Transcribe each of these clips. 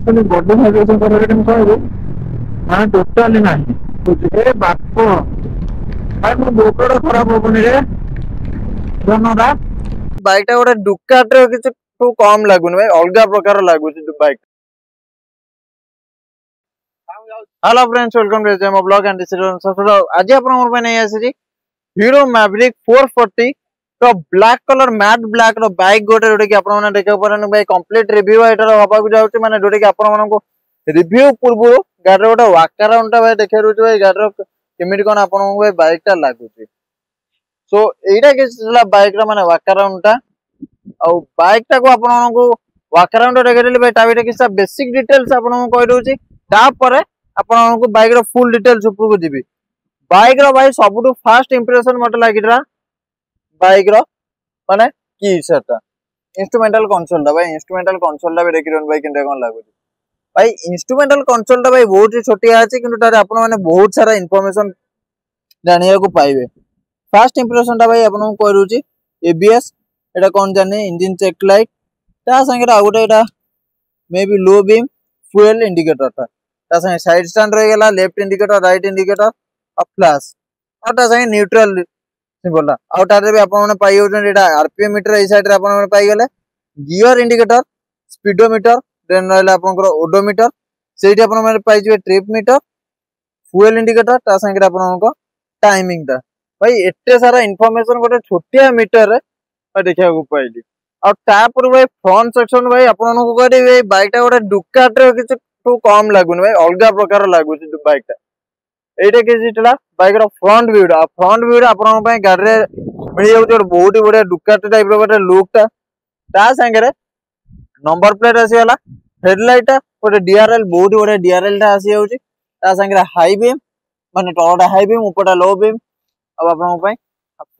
ଖାଲି body vibration କରିବାରେ କେମିତି କହିବୁ ମାନେ ଟୋଟାଲି ନାହିଁ। ଏ ବାପ ଭାଇ ମୋ ଗୋଡଟା ଖରାପ ହବନି ରେ ଜନଟା। बाइक टा गोटे डुकाट रे किछ टू कम लागुनी भाई, अलगा प्रकार लागुची bike. Hello friends, welcome to gem blog and decision. आज आपण मोर पे नै आसी हीरो मैवरिक 440 तो ब्लैक कलर मैट ब्लैक रो बाइक गोटे जोटे कि आपण माने देखा परन भाई कंप्लीट रिव्यू एटर होबा को जाउची माने जोटे कि आपण मानको रिव्यू पूर्व गाडी गोटे वाक अराउंड भाई देखा रुची भाई गाडी रो केमिति कोन आपण भाई बाइक टा लागुची। सो एटा कि बाइक रो माने वाक अराउंड टा और बाइक टा को आपण मानको वाक अराउंड देखा भाई ता बिटे कि बेसिक डिटेल्स आपण को कहि दोची तापर आपण मानको बाइक रो फुल डिटेल्स ऊपर को जिबी। बाइक रो भाई सबटू फास्ट इंप्रेशन मते लागिरा बाइक रो माने की सेटा इंस्ट्रूमेंटल कंसोल दा भाई, इंस्ट्रूमेंटल कंसोल दा भी देखिरन भाई केनते कोन लागुची भाई। इंस्ट्रूमेंटल कंसोल दा भाई बहुत ही छोटिया अछि किंतु तारे आपण माने बहुत सारा इंफॉर्मेशन जानिया को पाइबे। फास्ट इंप्रेशन दा भाई आपण को कहिरुची एबीएस एटा कोन जाने इंजन चेक लाइट ता संगे आ गोटे एटा may be low beam fuel indicator ता संगे साइड स्टैंड रह गेला, लेफ्ट इंडिकेटर राइट इंडिकेटर और फ्लैश और ता संगे न्यूट्रल सिंबल आउ तारे भी आपण माने पाइ होजन एटा आरपीएम मीटर ए साइड रे आपण माने पाइ गेले, गियर इंडिकेटर, स्पीडोमीटर, देन रहला आपनकर ओडोमीटर सेठी आपण माने पाइ जिवे ट्रिप मीटर, फ्यूल इंडिकेटर ता संगे आपनको टाइमिंग ता भाई एते सारा इंफॉर्मेशन गोटे छोटिया मीटर रे देखिया को पाइली। और तापर भाई फ्रंट सेक्शन भाई आपनको कहदे भाई बाइक टा गोटे डुकाट रे किछ टू कम लागुनी भाई, अलगा प्रकार लागुची बाइक टा। एटा किछला बाइक रो फ्रंट व्यू रा, फ्रंट व्यू रा आपन पय गाडी रे मिल जाउ जोर बहुत ही बढ़िया डुकाट टाइप रो गोटे लुक ता संगे रे नंबर प्लेट आसी गला, हेडलाइट ता गोटे डीआरएल बहुत बढ़िया डीआरएल ता आसी जाउची ता संगे रे हाई बीम माने टोटा हाई बीम ऊपरटा लो बीम अब आपन पय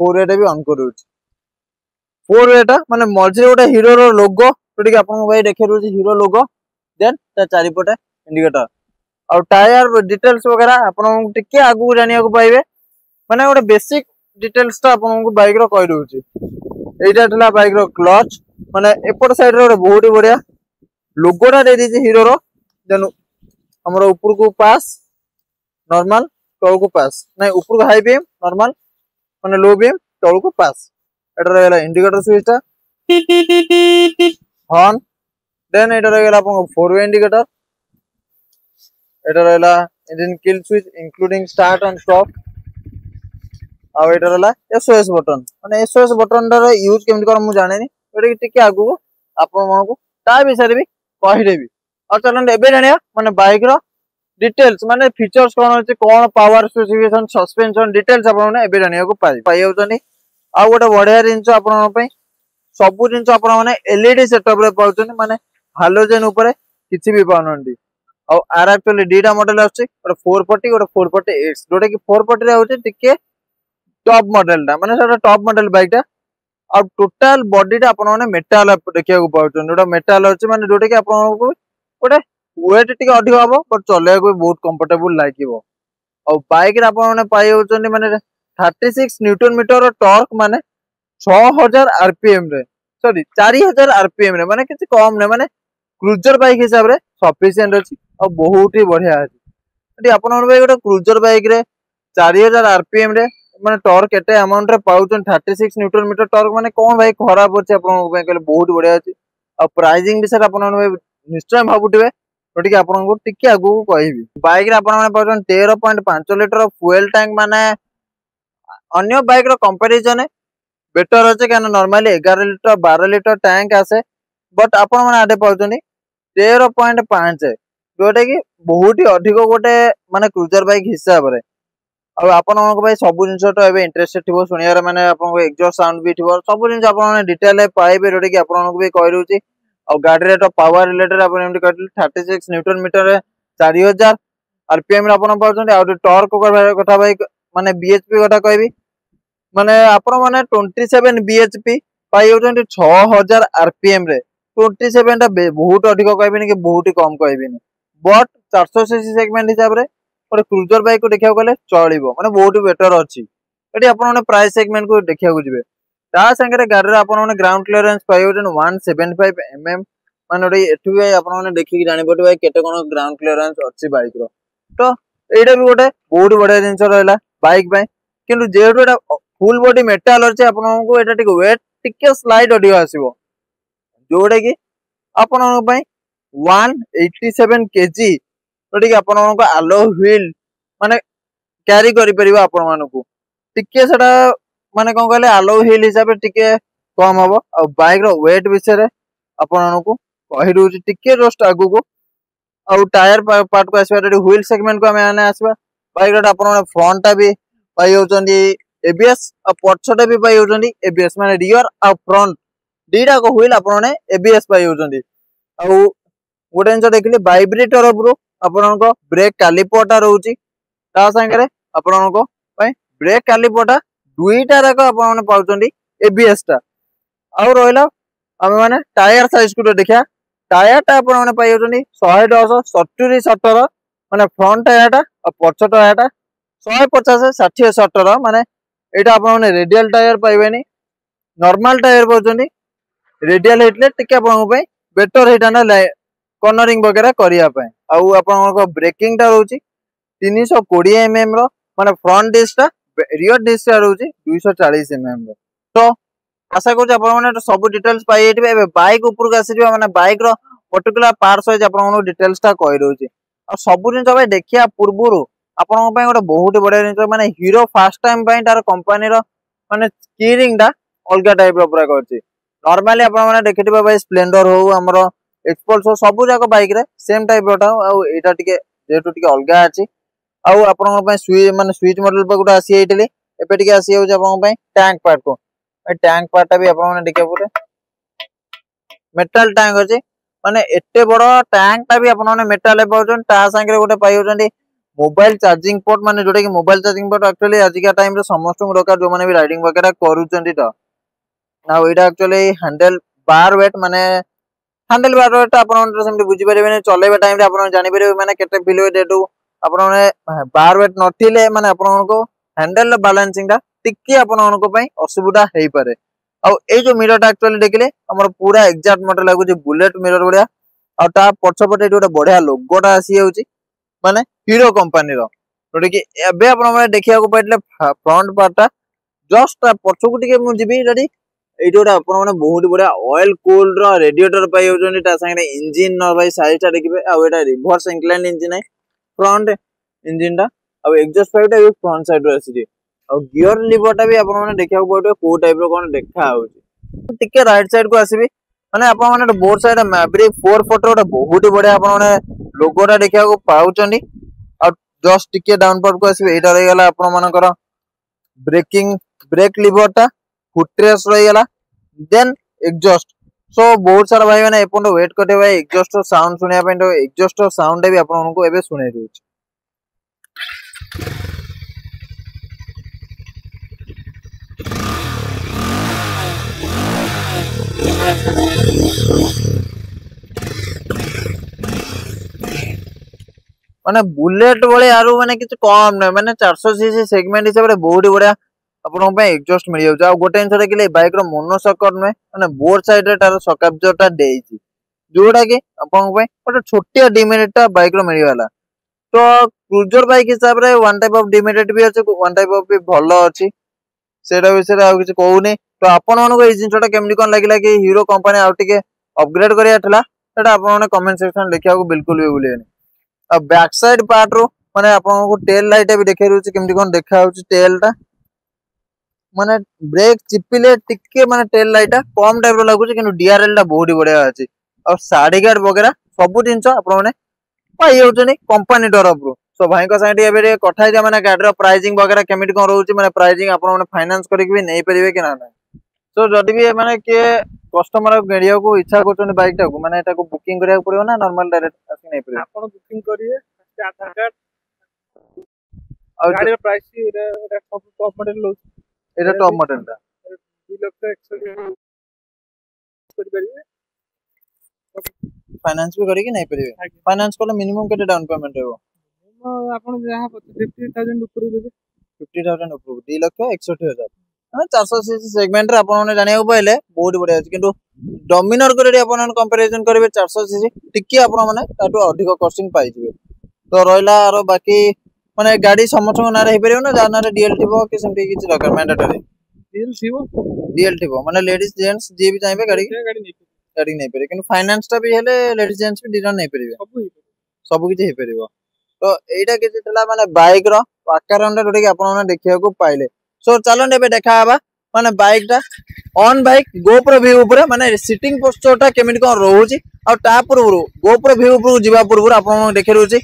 4 वे भी ऑन करूची। 4 वे ता माने मझे गोटे हीरो रो लोगो जोटी कि आपन भाई देखि रुची हीरो लोगो, देन ता चारि पटे इंडिकेटर और टायर डिटेल्स वगैरह आपन टिके आगु जानिया को पाइबे। माने गोटे बेसिक डिटेल्स ता आपन को बाइक रो कहि दोची। एटा थला बाइक रो क्लच माने एपट साइड रो बहुत ही बढ़िया लोगोटा दे दीची हीरो रो, देन हमरो ऊपर को पास नॉर्मल तळ को पास नै ऊपर को हाई बीम नॉर्मल माने लो बीम तळ को पास एटा रहला इंडिकेटर स्विच ता हॉर्न, देन एटा रहला आपन 4 वे इंडिकेटर, एटा रहला engine kill switch including start and stop आ एटा रहला एसओएस बटन माने एसओएस बटन रा यूज केमति कर मु जाने नी एटा टिके आगु आपन मन को ता विषय भी कहि देबी। और चलन एबे जानिया माने बाइक रो डिटेल्स माने फीचर्स कोन होचे कोन पावर स्पेसिफिकेशन सस्पेंशन डिटेल्स आपन एबे जानिया को पाइ होतनी। आ गोटे बढ़िया जिंस आपन पय सब जिंस आपन माने एलईडी सेटअप रे पाउछन माने हालोजन ऊपर किछि भी पाउनंडी। और आर एक्चुअली डीटा मॉडल आछी गोटे 440 गोटे 440X जोटे कि 440 रे होचे टिके टॉप मॉडल टा माने सेटा टॉप मॉडल बाइक टा। और टोटल बॉडी टा आपन माने मेटाल देखिया को पाउछन जोटा मेटाल अछि माने जोटे कि आपन को गोटे वेट टिके अधिक हबो बट चले को बहुत कंफर्टेबल लागिवो। और बाइक रे आपन माने पाइ होचन माने 36 न्यूटन मीटर टॉर्क माने 6000 आरपीएम रे सॉरी 4000 आरपीएम रे माने किछि कम नै माने क्रूजर बाइक हिसाब रे सफिशिएंट अछि और बहुत ही बढ़िया अछि। एटी आपन भाई गोटे क्रूजर बाइक रे 4000 आरपीएम रे माने टॉर्क केते अमाउंट रे पाउछन 36 न्यूटन मीटर टॉर्क माने कोन भाई खराब अछि आपन भाई कहले बहुत बढ़िया अछि। और प्राइसिंग विषय आपन भाई निश्चय भाबुटिबे ओटी कि आपन को टिके आगु कहिबी। बाइक रे आपन माने पाउछन 13.5 लीटर फ्यूल टैंक माने अन्य बाइक रो कंपैरिजन बेटर अछि कान नॉर्मली 11 लीटर 12 लीटर टैंक आसे बट आपन माने आडे पाउछन 13.5 जोटा कि बहुत ही अधिक गोटे माने क्रूजर बाइक हिसाब रे। और आपन को भाई सब जिंस तो एबे इंटरेस्टेड थिबो सुनिया रे माने आपन को एग्जॉस्ट साउंड भी थिबो सब जिंस आपन माने डिटेल पाइबे जोटा कि आपन को भी कहि रुची। और गाडी रे तो पावर रिलेटेड आपन एमटी कहले 36 न्यूटन मीटर रे 4000 आरपीएम रे आपन पाउछन। और टॉर्क कथा भाई माने बीएचपी कथा कहबी माने आपन माने 27 बीएचपी पाइ होचन 6000 आरपीएम रे 27 टा बहुत अधिक कहबिनी कि बहुत ही कम कहबिनी बट 400 सीसी सेगमेंट हिसाब रे ओटे क्रूजर बाइक को देखिया गले चलिबो माने बहुत बेटर अछि। एटी आपन माने प्राइस सेगमेंट को देखिया को जिवे ता संगे रे गाडी रे आपन माने ग्राउंड क्लियरेंस पाइ होचन 175 mm माने गोटे एठु भी आपण माने देखि जानि पड़े भाई केते कोन ग्राउंड क्लियरेंस अछि बाइक रो तो एटा भी गोटे बहुत बढ़िया जिंस रहला बाइक पे किंतु जेहेतु एटा फुल बॉडी मेटाल अछि आपण को एटा टिक वेट टिके स्लाइड ऑडियो आसीबो जोडे कि आपण पई 187 केजी जोडे कि आपण को अलो व्हील माने कैरी करि परिबा आपण मानकू टिके सेटा माने कोन कहले अलो व्हील हिसाब टिके कम हबो आ बाइक रो वेट विषय रे आपण को कहि दउची टिके जस्ट आगु को आ टायर पार्ट को आसबा रेडी व्हील सेगमेंट को हमें आने आसबा बाइक रो आपण फ्रंट टा भी पाई होचंदी एबीएस आ पछटा भी पाई होचंदी एबीएस माने रियर आ फ्रंट दीटा को व्हील आपण ने एबीएस पाई होचंदी आ गोटे जिनिस देखिले वाइब्रेटर उपरो आपण को ब्रेक कैलिपरटा रहउची ता संगे आपण को ब्रेक कैलिपरटा दुईटा रक आपण पाउचंदी एबीएस टा आ रहला हम माने टायर साइज को देखिया टायर टा आपण माने पाई होचंदी 110 70 70 माने फ्रंट टायर टा आ पछ टायर टा 150 60 70 माने एटा आपण माने रेडियल टायर पाइबेनी नॉर्मल टायर पाउचंदी रेडियल हेटले टिके आपण पे बेटर हेटा ना कॉर्नरिंग वगैरह करिया पे आउ आपण को ब्रेकिंग टा रहउची 320 एमएम रो माने फ्रंट डिस्क टा रियर डिस्क टा रहउची 240 एमएम रो तो आशा करू आपण माने सब डिटेल्स पाई एठबे एबे बाइक ऊपर के आसी माने बाइक रो पर्टिकुलर पार्ट साइज आपण को डिटेल्स टा कहि रहउची आ सब दिन भाई देखिया पूर्वरु आपण पे गोटे बहुत बढ़िया जिनिस माने हीरो फर्स्ट टाइम पे तार कंपनी रो माने कीरिंग टा अलगा टाइप रो पूरा करछि नॉर्मली आपण माने देखिथिबा भाई स्प्लेंडर हो हमरो एक्सपल्स हो सब जाको बाइक रे सेम टाइप रोटा आ एटा टिके जेटु टिके अलगा अछि आ आपण पे स्विच मॉडल पे गोटे आसी एइटली एपे टिके आसी हो आपण पे टैंक पार्ट को टैंक पार्ट टा भी आपण माने देखिया पुरे मेटल टैंक अछि माने एते बड़ टैंक टा भी आपण माने मेटल पाउछन ता संगे गोटे पाई होचंदी मोबाइल चार्जिंग पोर्ट माने जोटे कि मोबाइल चार्जिंग पोर्ट एक्चुअली आज का टाइम रे समस्त दरकार जो माने भी राइडिंग वगैरह करूचंदी तो ना एटा एक्चुअली हैंडल बार वेट माने हैंडल बार वेट आपण सेमति बुझी परिबेने चलेबे टाइम रे आपण जानि परिबे माने केते फील होय डेटू आपण माने बार वेट नथिले माने आपण को हैंडल बैलेंसिंग टा टिके आपण को पई असुविधा हेई पारे आ ए जो मिरर टा एक्चुअली देखिले हमर पूरा एग्जैक्ट मॉडल लागु जे बुलेट मिरर बढ़िया आ ता पछपटे गोटे बढ़िया लोगो टा आसी होउची माने हीरो कंपनी रो जोटे कि एबे आपण माने देखिया को पाइले फ्रंट पार्ट टा जस्ट पछो को टिके मु जिबी रेडी एइटो गोटे आपण माने बहुत बढ़िया ऑयल कूल रो रेडिएटर पाई होचोनी ता संगे इंजन न भाई साइज टा देखिबे आ एटा रिवर्स इंक्लाइन इंजन है फ्रंट इंजन टा आ एग्जॉस्ट पाइप टा फ्रंट साइड रो आसी आ गियर लीवर टा भी आपण माने देखिया को पड़ो को टाइप रो कोन देखा होची टिके राइट साइड को आसीबी माने आपण माने बोथ साइड मैवरिक 4 फोटो बहुत बढ़िया आपण माने लोगो टा देखिया को पाउचंदी आ जस्ट टिके डाउन पार्ट को आसीबे एटा रही गला आपण मानकर ब्रेकिंग ब्रेक लीवर टा फुटरेस रही गला देन एग्जॉस्ट सो बहुत सारा भाई माने एपन वेट करते भाई एग्जॉस्ट साउंड सुनिया पे तो एग्जॉस्ट साउंड भी आपण को एबे सुनै देउछ माने बुलेट वाले यारू माने किछ कम नै माने 400 सीसी सेगमेंट हिसाब रे बहुत बढ़िया आपण पे एग्जॉस्ट मिल जाउ आ गोटे इंच देखिले बाइक रो मोनो सकर नै माने बोथ साइड रे तार सकाब्जर टा देइची जोडा के आपण पे गोटे छोटिया डिमेरिट टा बाइक रो मिल वाला तो क्रूजर बाइक हिसाब रे वन टाइप ऑफ डिमेरिट भी अछि वन टाइप ऑफ भी भलो अछि सेटा विषय आ किछ कहउनी तो आपण मानको ए जिंसटा केमनी कोन लागिला कि हीरो कंपनी आ टिके अपग्रेड करिया थला सेटा आपण माने कमेंट सेक्शन लिखिया को बिल्कुल भी भूलियनी आ बैक साइड पार्ट रो माने आपण को टेल लाइट भी देखाइ रहउची केमनी कोन देखा होउची टेल टा माने ब्रेक चिपिले टिके माने टेल लाइट कम टाइप रो लागुची किंतु डीआरएल टा बहुत बढ़िया अछि और साडी गार्ड वगैरह सब जिंस आपण माने पाई होचनी कंपनी तरफ रो सो भाई को साइड एबे कथा जे माने गाडी रो प्राइसिंग वगैरह केमिति कोन रहउची माने प्राइसिंग आपण माने फाइनेंस करि के भी नै परिबे कि ना सो जदी भी माने के कस्टमर गेडिया को इच्छा करछन बाइक टा को माने एटा को बुकिंग करिया पड़ियो ना नॉर्मल डायरेक्ट आसी नै पड़ियो आपण बुकिंग करिए आधार कार्ड और गाड़ी रो प्राइस एटा सब टॉप मॉडल लो एटा टॉप मॉडल टा 2 लाख 100 करि परिए फाइनेंस भी करि कि नै परिबे फाइनेंस कोले मिनिमम केते डाउन पेमेंट हेबो आपण जहा 50000 ऊपर देबे 50000 ऊपर 2 लाख 61000 ମାନେ 400cc ସେଗମେଣ୍ଟ ରେ ଆପଣ ମାନେ ଜାଣିବାକୁ पाइले बहुत बढ़िया अछि किंतु डोमिनर को अपन कंपैरिजन करिवे 400cc टिके आपण माने ताटो अधिक कॉस्टिंग पाइ जिवे तो रहला आरो बाकी माने गाड़ी समस्त नारे हे परियो ना जानारे डीएल टिबो कि सेमती किछ दरकार मैंडेटरी डीएल टिबो माने लेडीज जेंट्स जे भी चाहेबे गाड़ी नहीं परियो किंतु फाइनेंस ता भी हेले लेडीज जेंट्स भी डिजन नहीं परियो सब किछ हे परियो तो एटा किछ तला माने बाइक रो आकार रे जोटे आपण माने देखिया को पाइले सो चलो नेबे देखा हबा माने बाइक टा ऑन बाइक गोप्रो व्यू ऊपर माने सिटिंग पोस्चर टा केमिति कोन रहउची आ ता पूर्व गोप्रो व्यू ऊपर जिबा पूर्व आपण देखि रहउची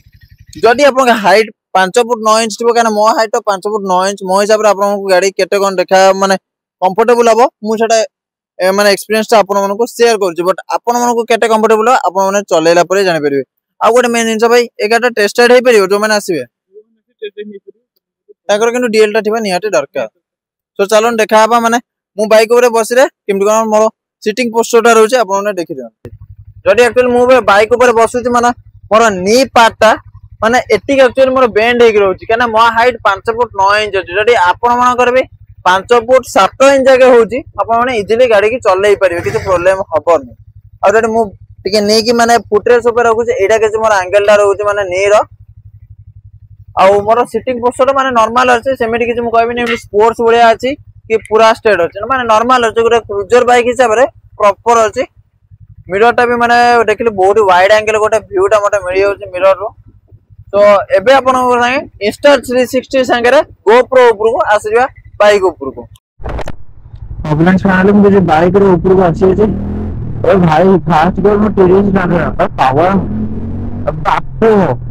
जदि आपण हाइट 5 फुट 9 इंच थिबो काना मो हाइट 5 फुट 9 इंच मो हिसाब रे आपण गाड़ी केते कोन देखा माने कंफर्टेबल हबो मु सेटा माने एक्सपीरियंस टा आपण को शेयर करछु बट आपण को केते कंफर्टेबल आपण माने चलेला परे जानि परिबे आ गोटे मेन जिंस भाई ए गाटा टेस्टेड हे परियो जो माने आसीबे ताकर किंतु डीएल टा थिबा निहाते दरकार तो चलो देखा हबा माने मु बाइक ऊपर बसिरे केमति कोन मोर सिटिंग पोस्चर टा रहउची आपण ने देखि दियन जदि एक्चुअली मु बाइक ऊपर बसुची माने मोर नी पार्ट टा माने एटिक एक्चुअली मोर बेंड हे रहउची काना मो हाइट 5 फुट 9 इंच अछि जदि आपण मान करबे 5 फुट 7 इंच जगे होउची आपण माने इजीली गाड़ी की चलै परिबे किछ प्रॉब्लम हबोनी आ जदि मु टिके नै कि माने फुटरेस ऊपर रखुची एटा के मोर एंगल टा रहउची माने नी रो आ मोर सिटिंग पोस्चर माने नॉर्मल अछि सेमिति किछ मु कहबी नै स्पोर्ट्स बढ़िया अछि कि पूरा स्टेट अछि माने नॉर्मल अछि गोटे क्रूजर बाइक हिसाब रे प्रॉपर अछि मिरर टा भी माने देखिले बहुत वाइड एंगल गोटे व्यू टा मते मिलि होछि मिरर रो तो एबे आपण संगे इंस्टा 360 संगे रे गोप्रो ऊपर को आसीबा बाइक ऊपर को ऑफलाइन चैनल में जो बाइक रो ऊपर को आसी जे ओ भाई फास्ट गोल में टेरिस ना रहा पावर बापो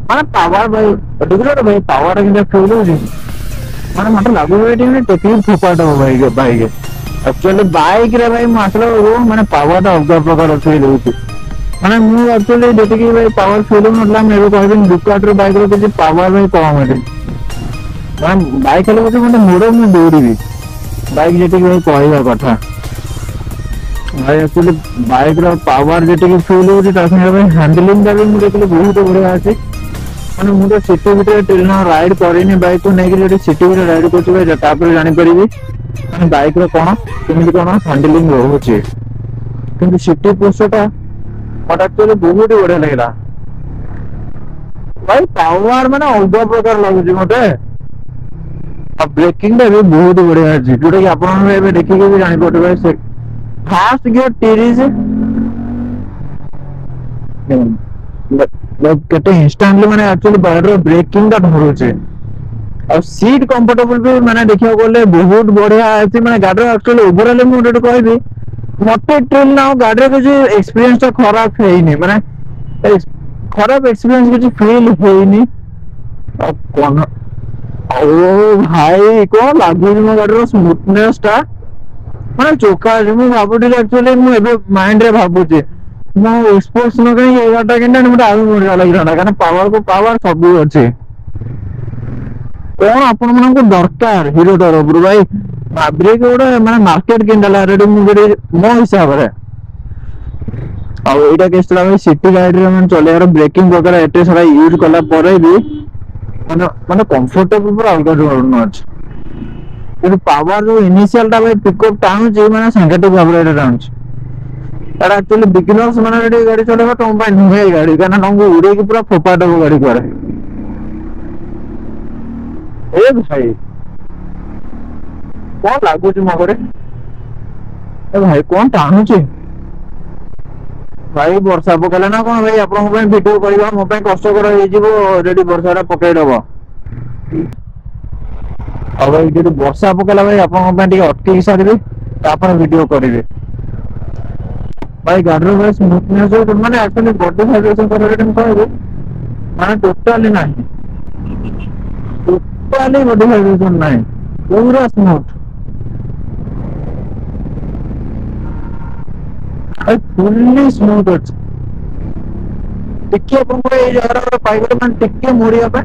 माने पावर भाई देखलो भाई पावर के फील हो जी माने मत लागो एटी ने टेकिंग फोपाट हो भाई बाइक एक्चुअली बाइक रे भाई मतलब वो माने पावर टा अलग प्रकार फील होती माने मु एक्चुअली देखि भाई पावर फील मतलब मेरे कहबे दुकाट रो बाइक रो किछ पावर भाई कम है माने बाइक ले मते मोड़ में दौड़ी बाइक जेटी भाई कहवा कथा भाई एक्चुअली बाइक रो पावर जेटी फील होती ता संगे भाई हैंडलिंग का भी मु देखले बहुत बढ़िया अछि माने मु तो सिटी भितर ट्रेन राइड करिनी बाइक को नै कि जेटी सिटी भितर राइड करछु भाई तापर जानि परिबी माने बाइक रो कोन केमिति कोन हैंडलिंग रहउची किंतु सिटी पोस्टटा मत एक्चुअली बहुत बढ़िया लागला भाई पावर माने अलग प्रकार लागुची मते अब ब्रेकिंग भी बहुत बढ़िया अछि जोटा कि आपण एबे देखि के भी जानि पड़े भाई से फास्ट गियर टीरीज केते इंस्टेंटली माने एक्चुअली बाइक रो ब्रेकिंग दा धरुचे और सीट कंफर्टेबल भी माने देखियो बोले बहुत बढ़िया अछि माने गाड़ी रो एक्चुअली ओवरऑल मु डेट कहबी मते ट्रेन ना गाड़ी रो जो एक्सपीरियंस ता खराब हेइनी माने खराब एक्सपीरियंस किछ फील हेइनी अब कोन ओ भाई को लागु मो गाड़ी रो स्मूथनेस ता माने चोका मु भाबुटी एक्चुअली मु एबे माइंड रे भाबुची मो स्पोर्ट्स न कहीं एगाटा केना मते आगु बढ़िया लागिराना कारण पावर को पावर सब अछि कोन आपण मन को दरकार हीरो तरफ भाई मैवरिक गोटे माने मार्केट किंडला रेडी मु मो हिसाब रे आ एटा केसला भाई सिटी गाड़ी रे मन चलेयार ब्रेकिंग वगैरह एटे सारा यूज कला परे भी माने कंफर्टेबल पूरा अलग जोन अछि किंतु पावर जो इनिशियल टा भाई पिकअप टाउन जे माने सांगेटिक भाबरे एटा टाउन एटा एक्चुअली बिगिनर्स माने रेडी गाड़ी चलेबा तुम भाई नुहे गाड़ी काना तुमको उड़े की पूरा फोपाट हो गाड़ी करे ए भाई कौन लागू छि मगरे ए भाई कौन टाणु छि भाई वर्षा पकेला ना कोन भाई आपन को वीडियो करबा मो पे कष्ट कर हे जिवो रेडी वर्षारा पकेइ दबो अब भाई जे वर्षा पकेला भाई आपन को पे अटकी सारबे तापर वीडियो करिवे भाई गाड़ी रो स्मूथनेस जो माने एक्चुअली बॉडी वाइब्रेशन करे हम कहबो माने टोटली नाही टोटली बॉडी वाइब्रेशन नाही पूरा स्मूथ फुल्ली स्मूथ अछि टिके अपन को ए जगह पाइबे मन टिके मोड़िया पे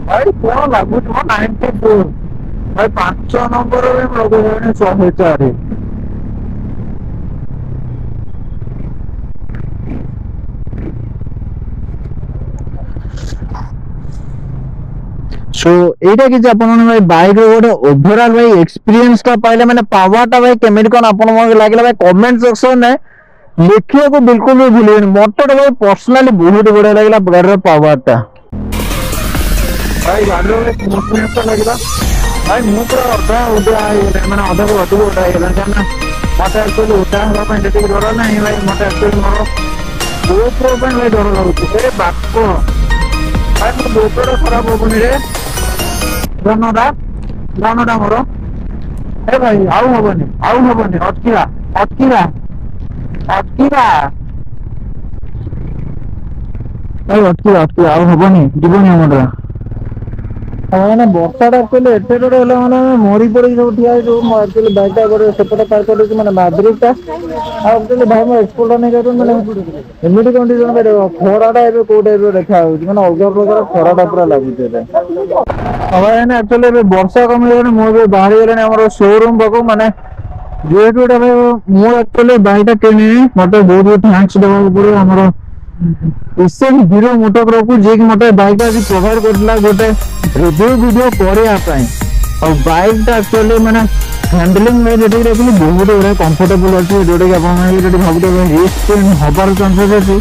भाई कोन लागु तो 94 भाई 500 नंबर रे लोग ने 104 सो एटा कि अपन भाई बाइक रो गोटे ओवरऑल भाई एक्सपीरियंस टा पाइले माने पावर टा भाई केमिति कोन अपन मन लागला भाई कमेंट सेक्शन में लिखियो को बिल्कुल भी भूलियन मटे भाई पर्सनली बहुत बढ़िया लागला गाड़ी पावर टा भाई गाड़ी रो एक्सपीरियंस टा लागला भाई मु पूरा अधा उडा माने अधा को अटू उडा गेला जाना मटे एक्चुअली उडा हवा पे ठीक डर नहीं भाई मटे एक्चुअली मोर बहुत प्रोब्लेम भाई डर लागु ए बाप भाई मो बोतल खराब होबनी रे जानोडा मोर ए भाई आउ हबनी अटकीरा आउ हबनी जीवन हमरा माने वर्षाटा कहले एटे डर होला माने मरी पड़ी सब ठिया जो एक्चुअली बाइकटा करे सेपटे पार कर माने मैब्रिकटा आ एक्चुअली भाई मैं एक्सपोर्ट नहीं कर माने एमिटी कंडीशन में खराटा एबे को टाइप रो देखा हो माने अलग प्रकार खराटा पूरा लागुते अब एने एक्चुअली एबे वर्षा कम गले मो बे बाहर गले हमर शोरूम बको माने जेटुटा भाई मो एक्चुअली बाइकटा किनी मते बहुत बहुत थैंक्स देबा पड़े हमर इससे हीरो मोटोक्रॉप जे कि मते बाइकटा जी प्रोवाइड करला गोटे रिव्यू वीडियो करिया पई और बाइकटा एक्चुअली माने हैंडलिंग में जेटी रखली बहुत बड़े कंफर्टेबल अछि जोटे कि अपन में जेटी भाबते रिस्क हबार चांसेस अछि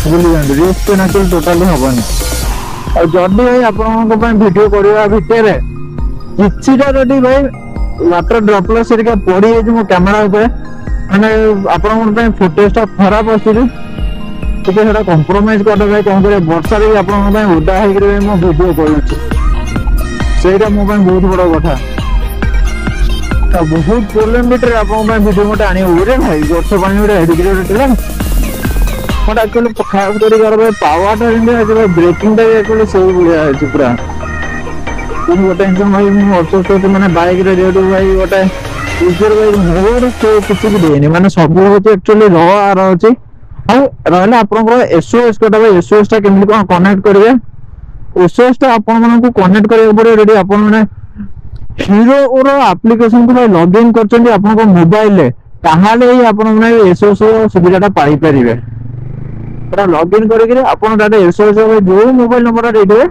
बोली जान रिस्क ना तो टोटली हबनी और जदी भाई आपन को पई वीडियो करिया भितरे किछिटा जदी भाई वाटर ड्रॉपलेट सरिका पड़ी जे मो कैमरा ऊपर माने आपन को पई फुटेज खराब अछि ठीक है कंप्रोमाइज कर भाई कौन करे वर्षा रे आपन को उडा हे करे मो वीडियो करूची सेटा मो बहुत बड़ा कथा तो बहुत प्रॉब्लम बिटर आपन वीडियो मोटे आनी ओरे भाई वर्षा पानी ओरे एडिकेटेड टिला मोटा एक्चुअली खास करी कर भाई पावर टा इंडिया है ब्रेकिंग टा एक्चुअली सही बुलिया है पूरा तुम गोटे इंसान भाई मु वर्षा तो माने बाइक रे रेड भाई गोटे यूजर भाई मोर तो कुछ भी देनी माने सब होचे एक्चुअली रो आ रहा होची रहला आपन एसओएस कोटा भाई एसओएस टा केमि कोन कनेक्ट करबे एसओएस टा आपन मन को कनेक्ट करे पड़े रेडी आपन माने हीरो और एप्लीकेशन को भाई लॉगिन करचंदी आपन को मोबाइल ले ताहाले ही आपन माने एसओएस सुविधाटा पाई परिबे पूरा लॉगिन करे कि आपन डाटा एसओएस जो मोबाइल नंबर देबे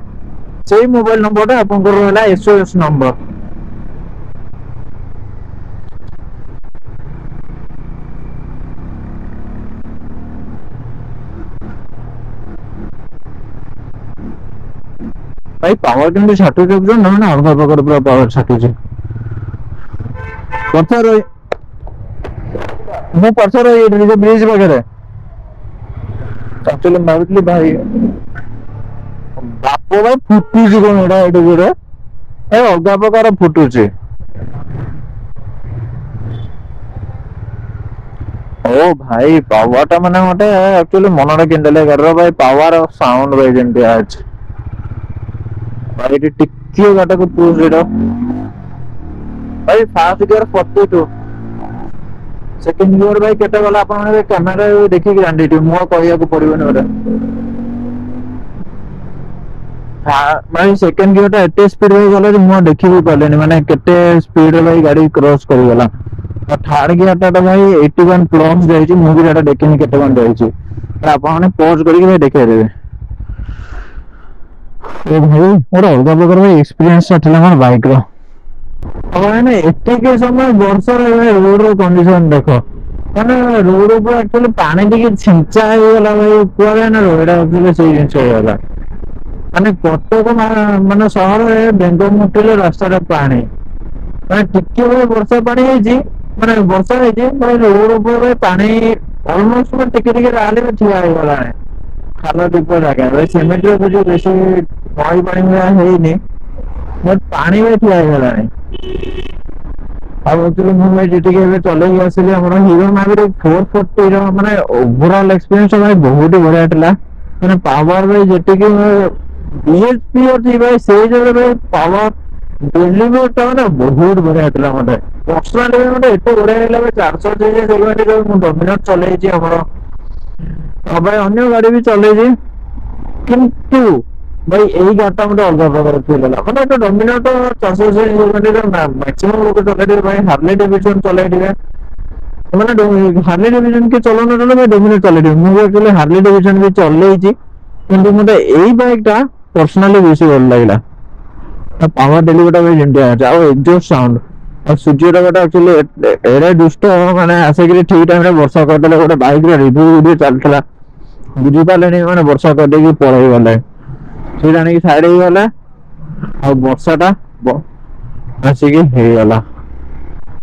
सेही मोबाइल नंबरटा आपन को रहला एसओएस नंबर भाई पावर केमती छाटू जो ना ना अलग प्रकार पूरा पावर छाटू पत्थर मु पत्थर ये ब्रिज वगैरह एक्चुअली भाबुतली भाई बाप भाई फुटू जी कोन एडा एडो गोरे ए अलग प्रकार फुटू छी ओ भाई पावर टा माने मटे एक्चुअली मनडा केंडले कर भाई पावर और साउंड भाई जेंती आज भाई टिक्की गाटा को पूछ रेडो भाई फास्ट गियर 42 सेकंड गियर भाई केते वाला अपन ने कैमरा देखि के जांडी मो कहिया को पड़िबो ने हां भाई सेकंड गियर टा एटे स्पीड भाई गला मो देखि भी पालेनी माने केते स्पीड रे भाई गाड़ी क्रॉस करि गला और थर्ड गियर टा भाई 81 प्लस जाई छी मो भी डाटा देखिनी केते कोन जाई छी अपन ने पॉज करि के भाई देखे देबे ए भाई और अलग प्रकार भाई एक्सपीरियंस था मोर बाइक रो अब माने एते के समय वर्षा रे रोड रो कंडीशन देखो माने रोड ऊपर एक्चुअली पानी टिके छिंचा हे गला भाई पूरा ना रोड एक्चुअली सही जिंस हो गला माने कटक माने शहर रे बेंगो मुटले रास्ता रे पानी माने टिके भाई वर्षा पानी हे जी माने वर्षा हे जी भाई रोड ऊपर भाई पानी ऑलमोस्ट में टिके टिके राले में ठिया हे गला खाला ऊपर लगा भाई सीमेंट रे जो बेसी नई पानी में है नहीं बट पानी में ठिया हे गला अब एक्चुअली मु भाई जेटी के चले आसिले हमर हीरो मैविक 440 रो माने ओवरऑल एक्सपीरियंस भाई बहुत बढ़िया थला माने पावर भाई जेटी के बीएचपी और जी भाई से जो भाई पावर डिलीवर ता ना बहुत बढ़िया थला मते पर्सनली मते एतो बढ़िया लागला 400 जे सेगमेंट रो मु डोमिनर चले छी हमर अब भाई अन्य गाड़ी भी चले छी किंतु भाई यही गाड़ी मते अलग प्रकार फील होला माने तो डोमिनर तो 400 से मैक्सिमम लोग चले भाई हार्ले डेविडसन चले दिए माने हार्ले डेविडसन के चलन चले भाई डोमिनर चले दिए मु एक्चुअली हार्ले डेविडसन भी चले छी किंतु मते एही बाइक ता पर्सनली बेसी भल लागला पावर डेलीवेटर भाई जेमती आछे आ एग्जॉस्ट साउंड और सूर्य गोटे एक्चुअली एडे दुष्ट माने आसिक ठीक टाइम रे वर्षा करदेले गोटे बाइक रे रिव्यू वीडियो चलतला बुझी पाले माने वर्षा कर देकी पळै गले से जाने की साइड ही गला और वर्षाटा आसिक हे गला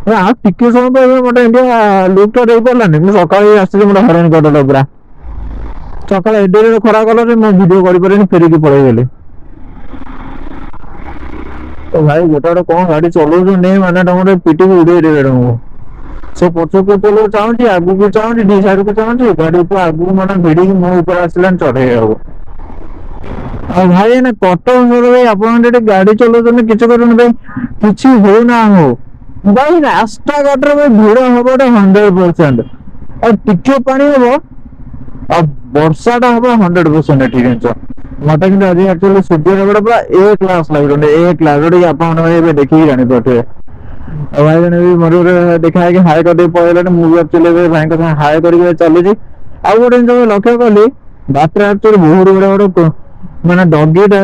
आ टिके समय पे मोटे इंडिया लुक तो देई परलानी मु सकाळी आसी मोटे हरान करदेला पूरा सकाळ एडे खरा कलर मु वीडियो करि परनी फेरी की पळै गेले तो भाई गोटे गोटे कौन गाड़ी चलाऊ नहीं माने तुम पिटी उड़े देवे तुमको से पछ को चलो चाहूँ आगू को चाहूँ डी साइड को चाहूँ गाड़ी ऊपर आगू मैंने भिड़ी मो ऊपर आसला चढ़े भाई ना कटक भाई आप गाड़ी चलाऊँ किसी कर भाई किसी हो ना हो भाई रास्ता घाट भाई भिड़ हम 100% और टिके पानी हम और वर्षाटा हम 100% ठीक है मत कि आज एक्चुअली सूर्य गोटे पूरा ए क्लास लगे ए क्लास जोटे आप देखिए जानी पारे भाई जन भी मोर देखा है कि हाई कर पड़े मुझे एक्चुअली भाई को हाई कर चलुची आ गोटे जो लक्ष्य कली बात एक्चुअली बहुत बड़ा गोटे माने डगीटे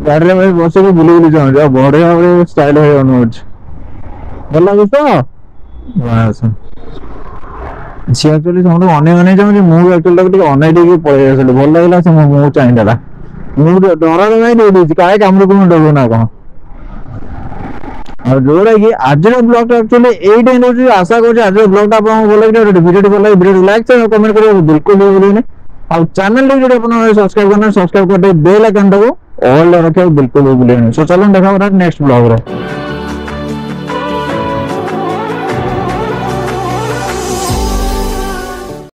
गाड़ी भाई बस के बुले बुले चाहूँ बढ़िया भाव स्टाइल अनुज भल लगे तो सी एक्चुअली समझ अने चाहूँ मुझे एक्चुअली अने पलि आस भल लगे से मुझे चाहिए मुझे डर भाई दे कहे कम कौन डर ना कौन और जोड़ा कि आज ब्लॉग एक्चुअली ये आशा कर आज ब्लॉग भल लगे वीडियो लाइक कमेंट कर बिल्कुल भी भूलें और चैनल सब्सक्राइब करना सब्सक्राइब कर बेल आइकन को ऑल रखा बिल्कुल भी भूलें सो चलो देखा नेक्स्ट ब्लॉग रे।